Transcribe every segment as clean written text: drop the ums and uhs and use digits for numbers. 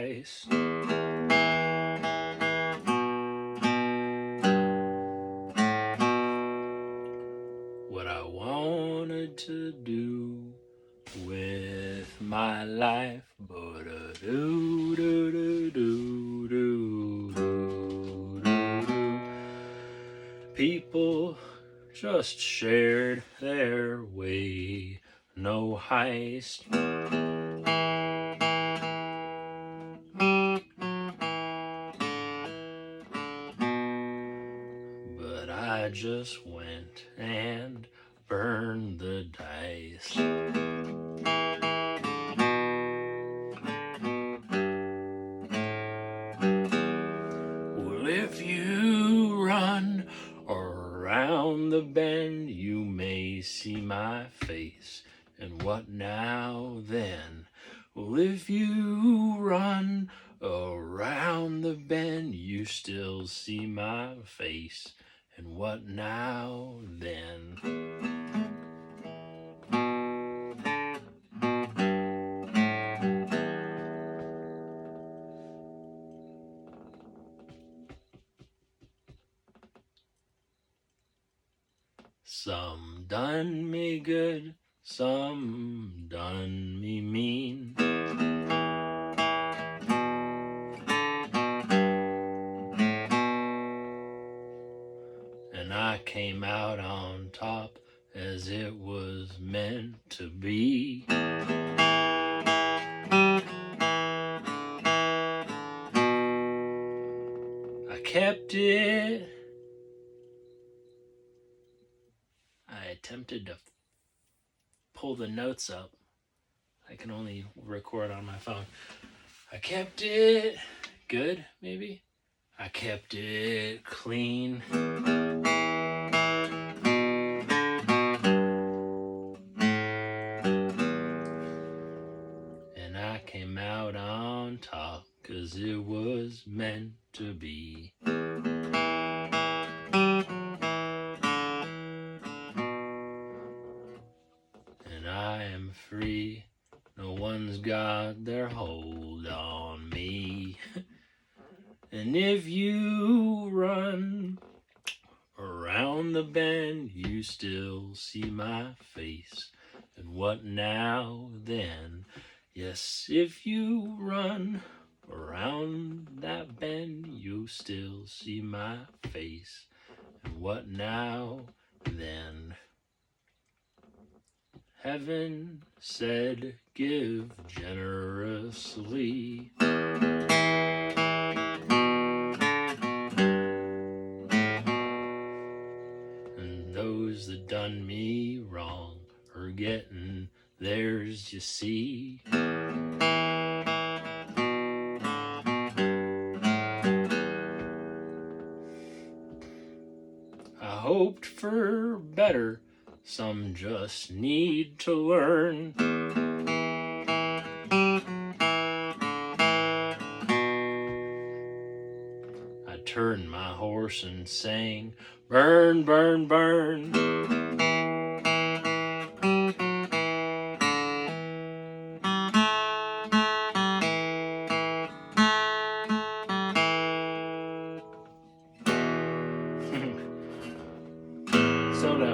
heist. What I wanted to do with my life, but do do do do do do do. People just shared their way, no heist. But I just went and burned the dice. Well, if you run around the bend, you may see my face. And what now then? Well, if you run around the bend, you still see my face. And what now then? Some done me good, some done me mean. And I came out on top as it was meant to be. I kept it. I attempted to pull the notes up. I can only record on my phone. I kept it good, maybe. I kept it clean. And I came out on top 'cause it was meant to be. And I am free. No one's got their hold on me. And if you run around the bend, you still see my face. And what now then? Yes, if you run around that bend, you still see my face. And what now then? Heaven said, give generously. And those that done me wrong are getting theirs, you see. I hoped for better, some just need to learn. I turned my horse and sang, burn, burn, burn. Soda.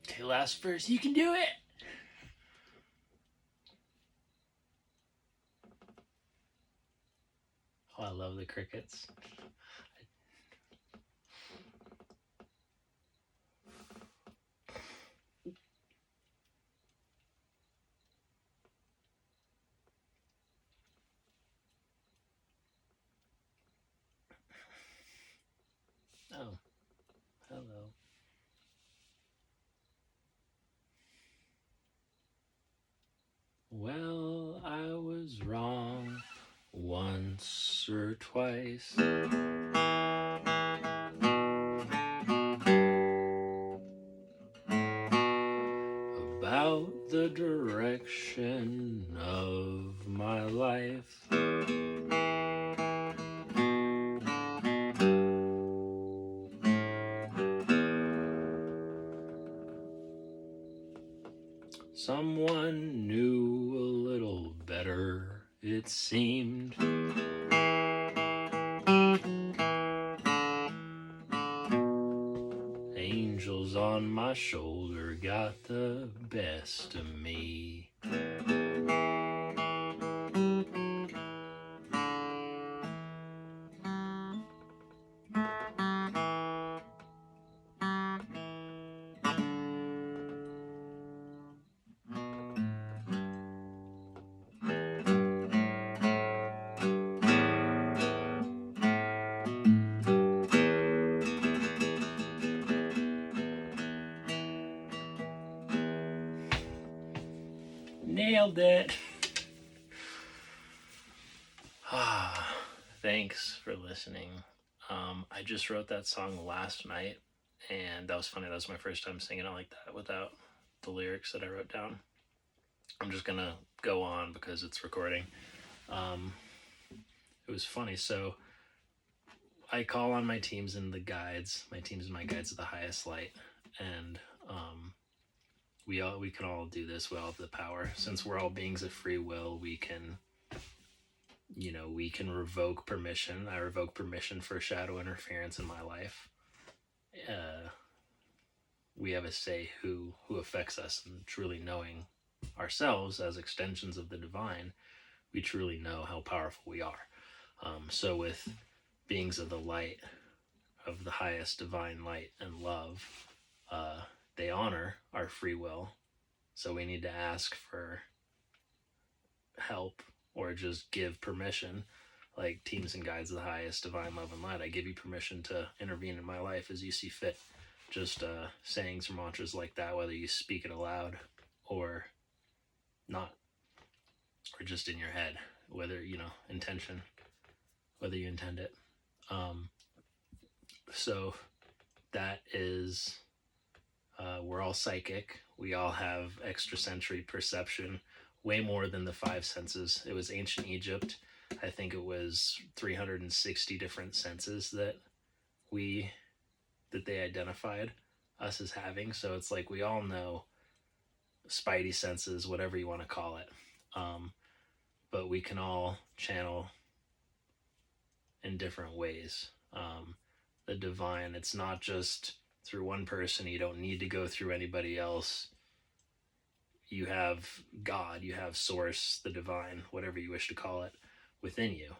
Okay, last verse. You can do it. Oh, I love the crickets. Oh, hello. Well, once or twice. About the direction of my life. Someone knew a little better, it seemed. Angels on my shoulder got the best of me. Nailed it. Thanks for listening. I just wrote that song last night, and that was funny. That was my first time singing it like that without the lyrics that I wrote down. I'm just gonna go on because it's recording. It was funny. So I call on my teams and the guides. My teams and my guides at the highest light, and we can all do this. We all have the power. Since we're all beings of free will, we can revoke permission. I revoke permission for shadow interference in my life. We have a say who affects us, and truly knowing ourselves as extensions of the divine, we truly know how powerful we are. So with beings of the light, of the highest divine light and love, they honor our free will. So we need to ask for help or just give permission, like teams and guides of the highest divine love and light. I give you permission to intervene in my life as you see fit. Just sayings or mantras like that, whether you speak it aloud or not, or just in your head, whether intention, whether you intend it. So that is, we're all psychic. We all have extrasensory perception, way more than the five senses. It was ancient Egypt. I think it was 360 different senses that they identified us as having. So it's like we all know spidey senses, whatever you want to call it. But we can all channel in different ways. The divine, it's not just through one person. You don't need to go through anybody else. You have God, you have source, the divine, whatever you wish to call it, within you,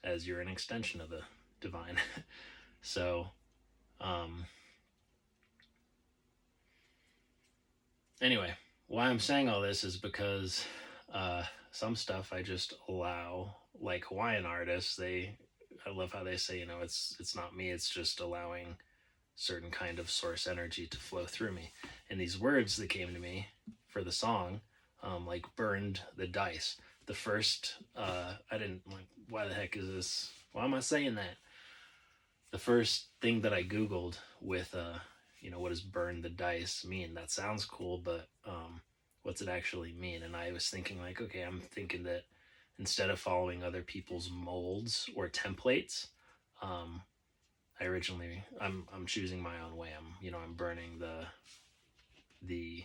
as you're an extension of the divine. So anyway, why I'm saying all this is because some stuff I just allow, like Hawaiian artists, I love how they say, it's not me, it's just allowing certain kind of source energy to flow through me. And these words that came to me for the song, like burned the dice. The first, I didn't, like, why the heck is this? Why am I saying that? The first thing that I Googled with, what does burn the dice mean? That sounds cool, but what's it actually mean? And I was thinking like, okay, I'm thinking that instead of following other people's molds or templates, I'm choosing my own way. I'm burning the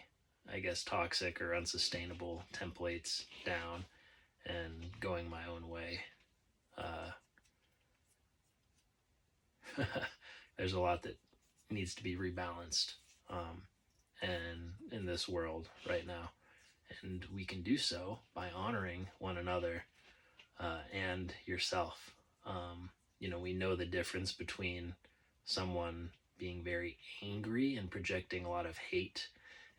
I guess toxic or unsustainable templates down and going my own way. There's a lot that needs to be rebalanced and in this world right now, and we can do so by honoring one another and yourself. We know the difference between someone being very angry and projecting a lot of hate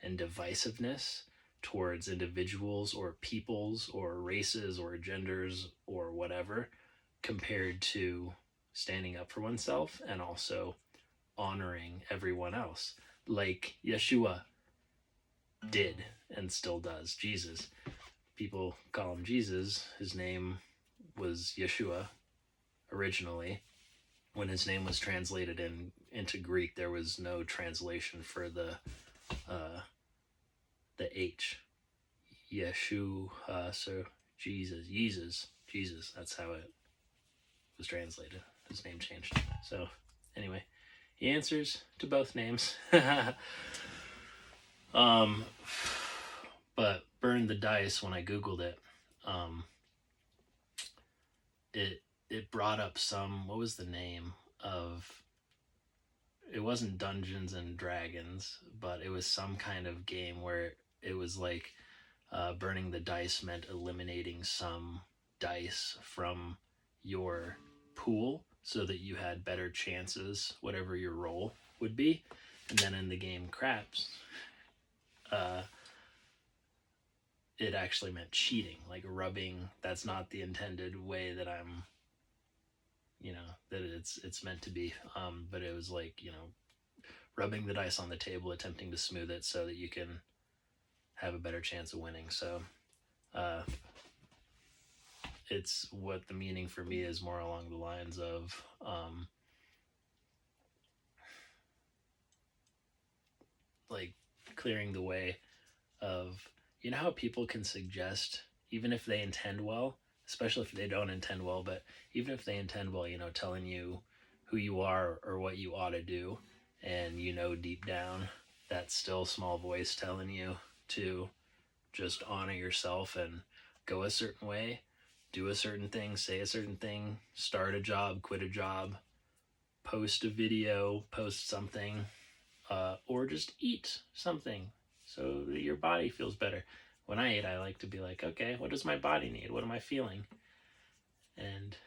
and divisiveness towards individuals or peoples or races or genders or whatever, compared to standing up for oneself and also honoring everyone else, like Yeshua did and still does. Jesus, people call him Jesus. His name was Yeshua originally. When his name was translated into Greek, there was no translation for the H. Yeshua, so Jesus. That's how it was translated. His name changed. So anyway, he answers to both names. But Burn the Dice, when I Googled it, it brought up some, what was the name of, it wasn't Dungeons and Dragons, but it was some kind of game where it was like burning the dice meant eliminating some dice from your pool so that you had better chances, whatever your roll would be. And then in the game Craps, it actually meant cheating, like rubbing. That's not the intended way that I'm, that it's meant to be. But it was like, rubbing the dice on the table, attempting to smooth it so that you can have a better chance of winning. So it's what the meaning for me is more along the lines of like clearing the way of, how people can suggest, even if they intend well, especially if they don't intend well, but even if they intend well, telling you who you are or what you ought to do, and deep down that still small voice telling you to just honor yourself and go a certain way, do a certain thing, say a certain thing, start a job, quit a job, post a video, post something, or just eat something so that your body feels better. When I eat, I like to be like, okay, what does my body need? What am I feeling? And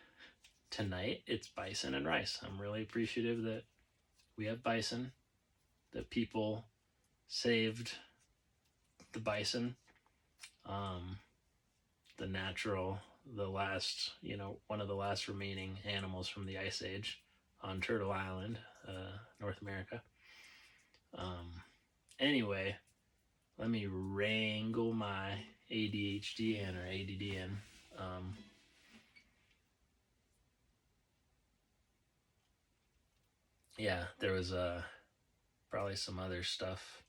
tonight, it's bison and rice. I'm really appreciative that we have bison, that people saved the bison, the natural, the last, one of the last remaining animals from the Ice Age on Turtle Island, North America. Anyway, let me wrangle my ADHD in, or ADD in. Yeah, there was probably some other stuff,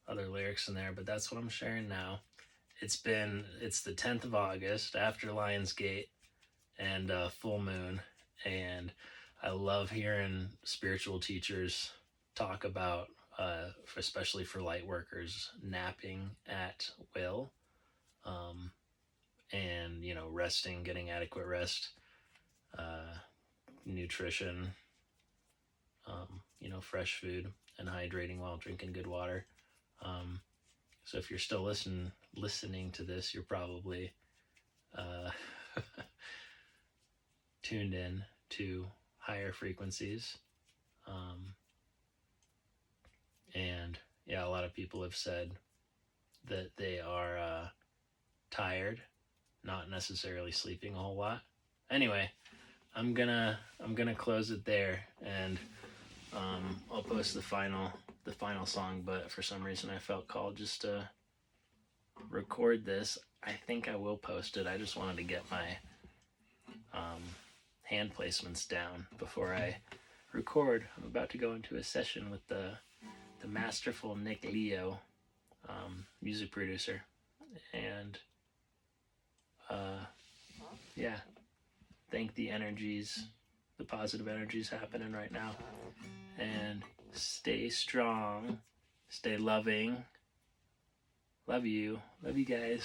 other lyrics in there, but that's what I'm sharing now. It's the 10th of August, after Lionsgate and full moon, and I love hearing spiritual teachers talk about, especially for light workers, napping at will, and resting, getting adequate rest, nutrition, fresh food, and hydrating while drinking good water. So if you're still listening to this, you're probably tuned in to higher frequencies. And yeah, a lot of people have said that they are tired, not necessarily sleeping a whole lot. Anyway, I'm gonna close it there, and I'll post the final song. But for some reason, I felt called just to record this. I think I will post it. I just wanted to get my hand placements down before I record. I'm about to go into a session with the masterful Nick Leo, music producer, and yeah, thank the energies, the positive energies happening right now, and stay strong, stay loving. Love you guys.